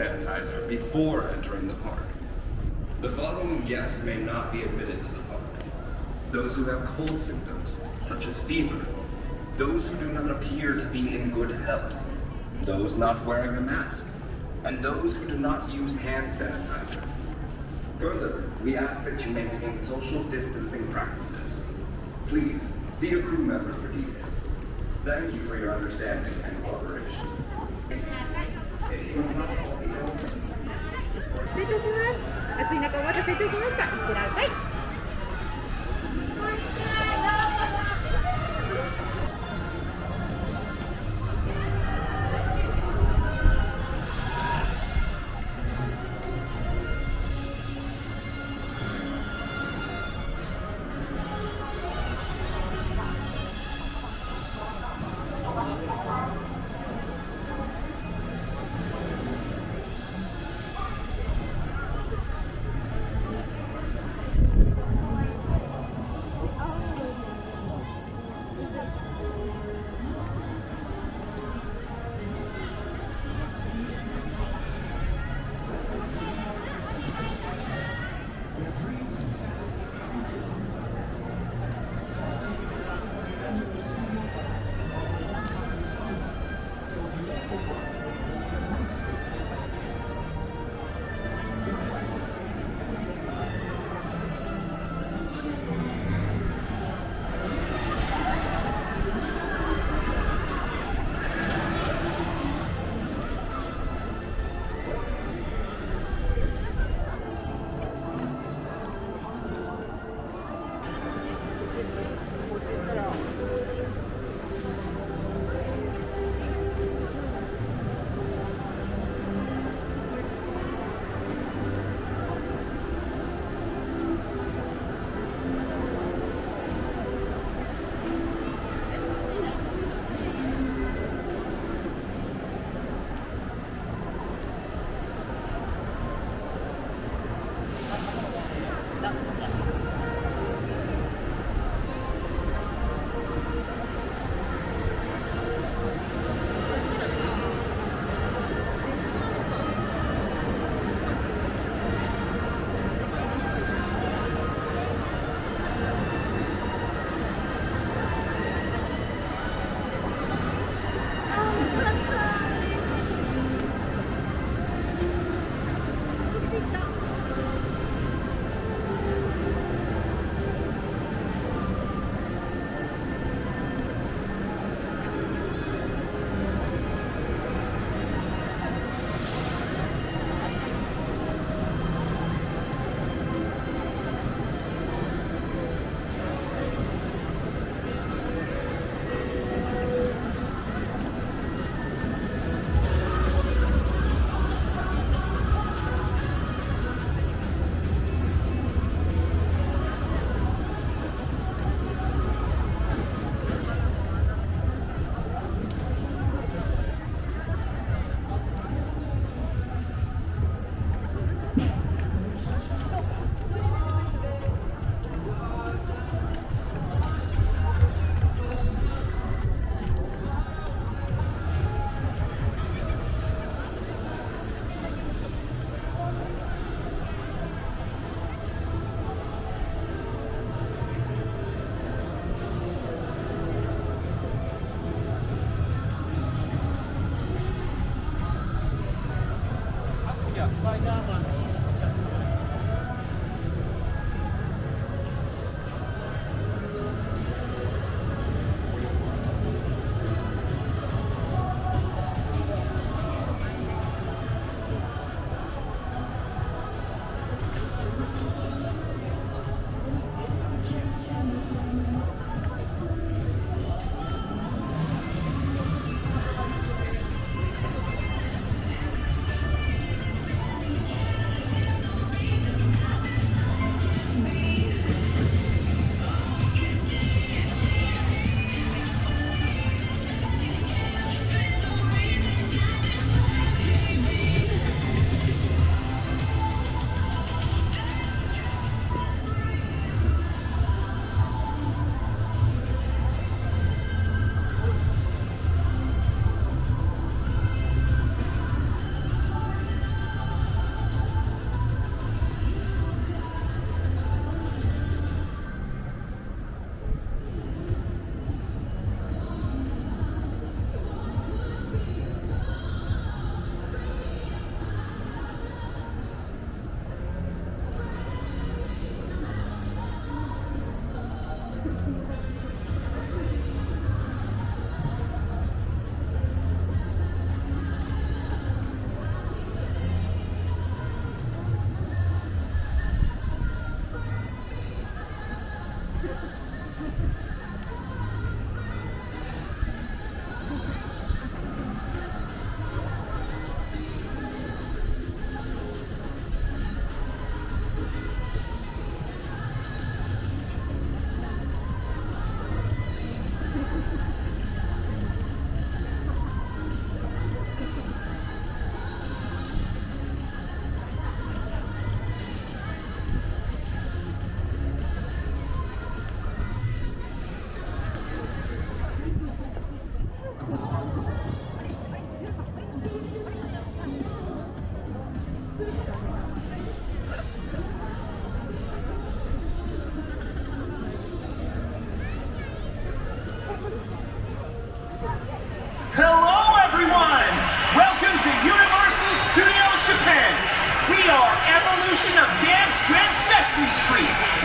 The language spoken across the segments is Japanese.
sanitizer before entering the park. The following guests may not be admitted to the park. Those who have cold symptoms, such as fever. Those who do not appear to be in good health. Those not wearing a mask. And those who do not use hand sanitizer. Further, we ask that you maintain social distancing practices. Please, see your crew member for details. Thank you for your understanding and cooperation. 失礼いたします。暑い中お待たせいたしました。いってらっしゃい。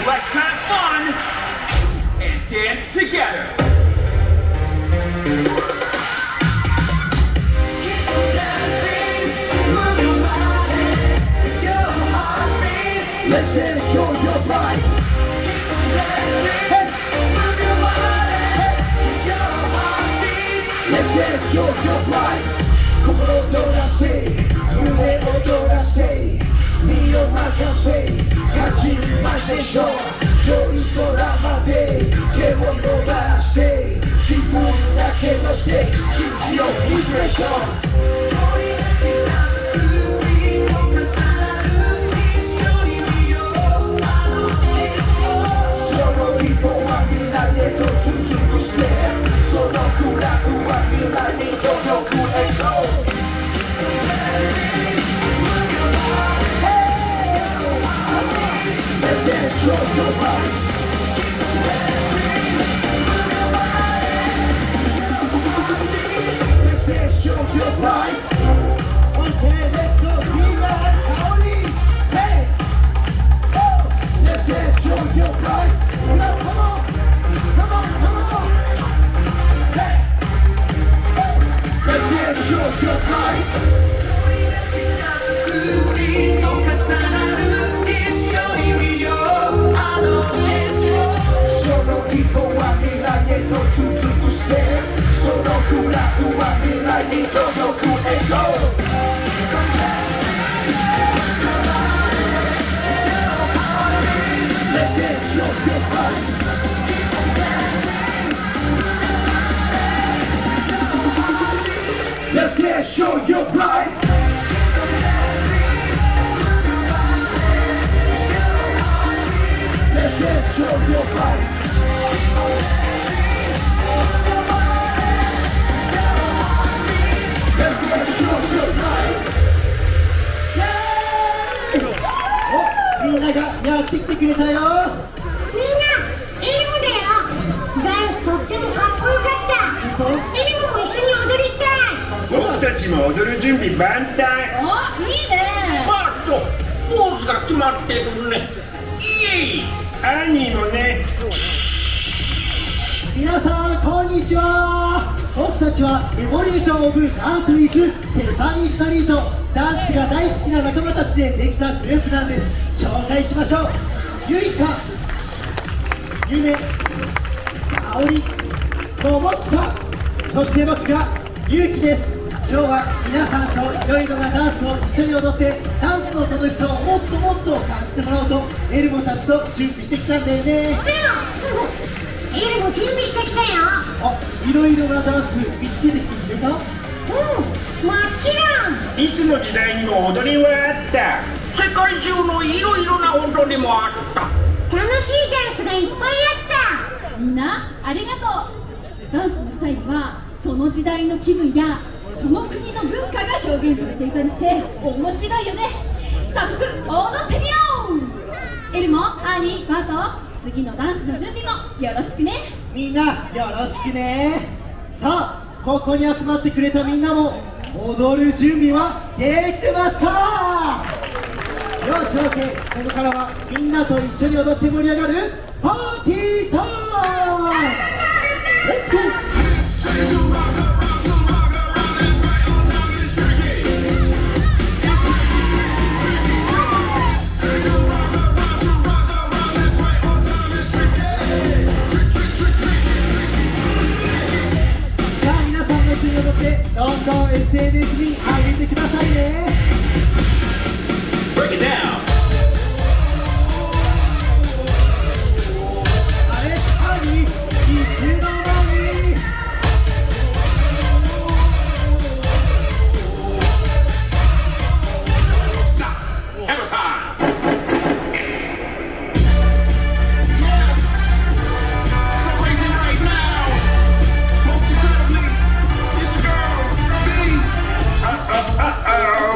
Let's have fun and dance together. Let's dance, show your body. Hey, move your body. Hey, your heartbeat. Let's dance, show your body. 心躍らせ、胸躍らせ、身を任せ、始めましでしょう。遠い空まで手を伸ばして、自分だけのステージ、信じよう、リフレッション。そのクラブは未来に届く映像 Let's dance, show your body. Let's dance, show your body. Okay, let's go, Viva Howdy. Hey, let's dance, show your body. Come on, come on, come on, come on. Hey, let's dance, show your body. そのクラブは未来に届く映像 Let's dance, show your body. Let's dance, show your body. Let's dance, show your body. Let's dance, show your body. みんながやってきてくれたよ。みんな、エルモだよ。ダンスとってもかっこよかった。エルモも一緒に踊りたい。僕たちも踊る準備万端。あ、いいね。あっと、ポーズが決まってるね。イエイ。アニーもね。皆さんこんにちは。僕たちはエボリューションオブダンスウィズセサミストリート。ダンスが大好きな仲間たちでできたグループなんです。紹介しましょう。ゆいか、ゆめ、かおり、ももちか、そして僕がゆうきです。今日は皆さんといろいろなダンスを一緒に踊ってダンスの楽しさをもっともっと感じてもらおうとエルモたちと準備してきたんだよね。そう、エルモ準備してきたよ。あ、いろいろなダンス見つけてきてくれた？もちろん。いつの時代にも踊りはあった。世界中のいろいろな踊りもあった。楽しいダンスがいっぱいあった。みんなありがとう。ダンスのスタイルはその時代の気分やその国の文化が表現されていたりして面白いよね。早速踊ってみよう。エルモ、アニー、パート、次のダンスの準備もよろしくね。みんなよろしくね。さあ、ここに集まってくれたみんなも踊る準備はできてますか？よし、OK。ここからはみんなと一緒に踊って盛り上がるパーティータイム。レッツゴー。どんどん SNS に上げてくださいね。 Break it down. あれ、アニ、いつの間に。Stop. Hammer time. So crazy right now. Most incredibly, it's your girl, B. Uh-oh.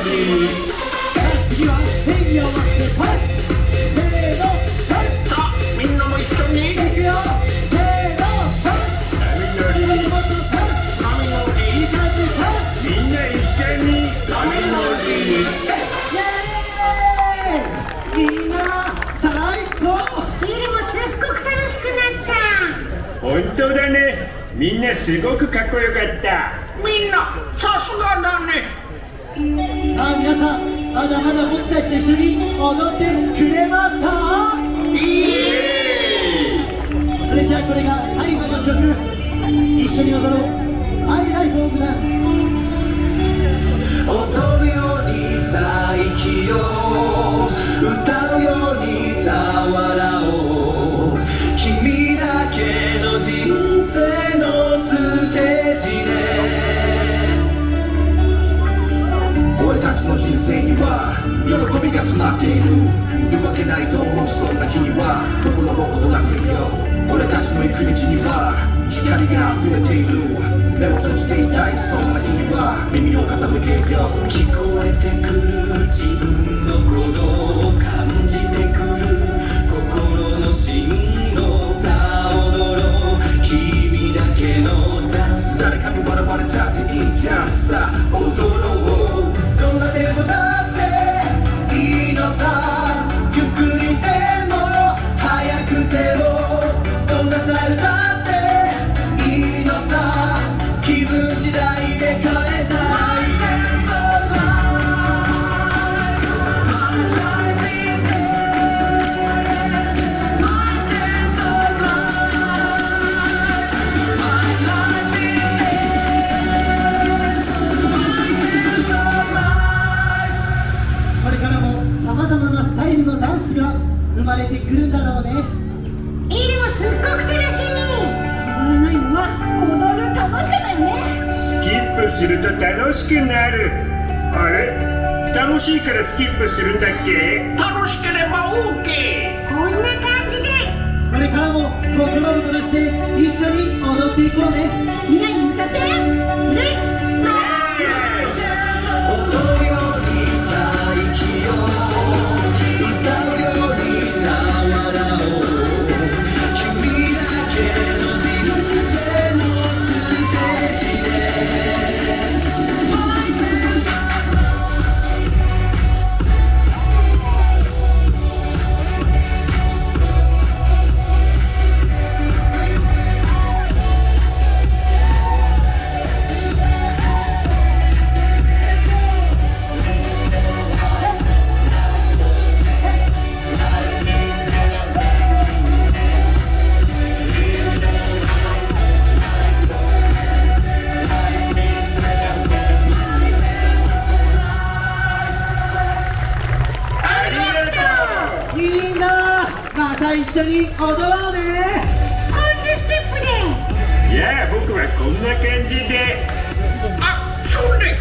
次は変に合わせてパンチ。せーのパンチ。さあみんなも一緒にいくよ。せーのパンチ。もっとパンチ。波乗りいい感じパンチ。みんな一緒に波乗りイエーイ。みんな最高。夜もすっごく楽しくなった。本当だね。みんなすごくかっこよかった。みんなさすがだね。さあ皆さん、まだまだ僕たちと一緒に踊ってくれますか？イエーイ。それじゃあこれが最後の曲、一緒に踊ろう。I Life of Dance。踊るようにさ生きよう、歌うようにさ笑おう、君だけの人生のステージで。俺たちの人生には喜びが詰まっている。言うわけないと思うそんな日には心を躍らせよう。俺たちの行く道には光が溢れている。目を閉じていたいそんな日には耳を傾けよう。聞こえてくる自分の鼓動を感じてくる心の振動さあ踊ろう、君だけのダンス。誰かに笑われたっていいじゃんさ踊ろう。どんなテンポだっていいのさ、ゆっくりでも速くてもどんなスタイルだっていいのさ、気分次第で変えたい。これからもさまざまなスタイルのダンスが生まれてくるんだろうね。夜もすっごく楽しみ。変わらないのは踊る楽しさだよね。スキップすると楽しくなる。あれ、楽しいからスキップするんだっけ？楽しければ OK。こんな感じでこれからも心を踊らせて一緒に踊っていこうね。未来に向かってレッツ踊るようにさ生きよう、歌うようにさ笑おう、君だけの人生のステージで。みんなまた一緒に踊ろうね。こんなステップでいや、僕はこんな感じで。あ、それ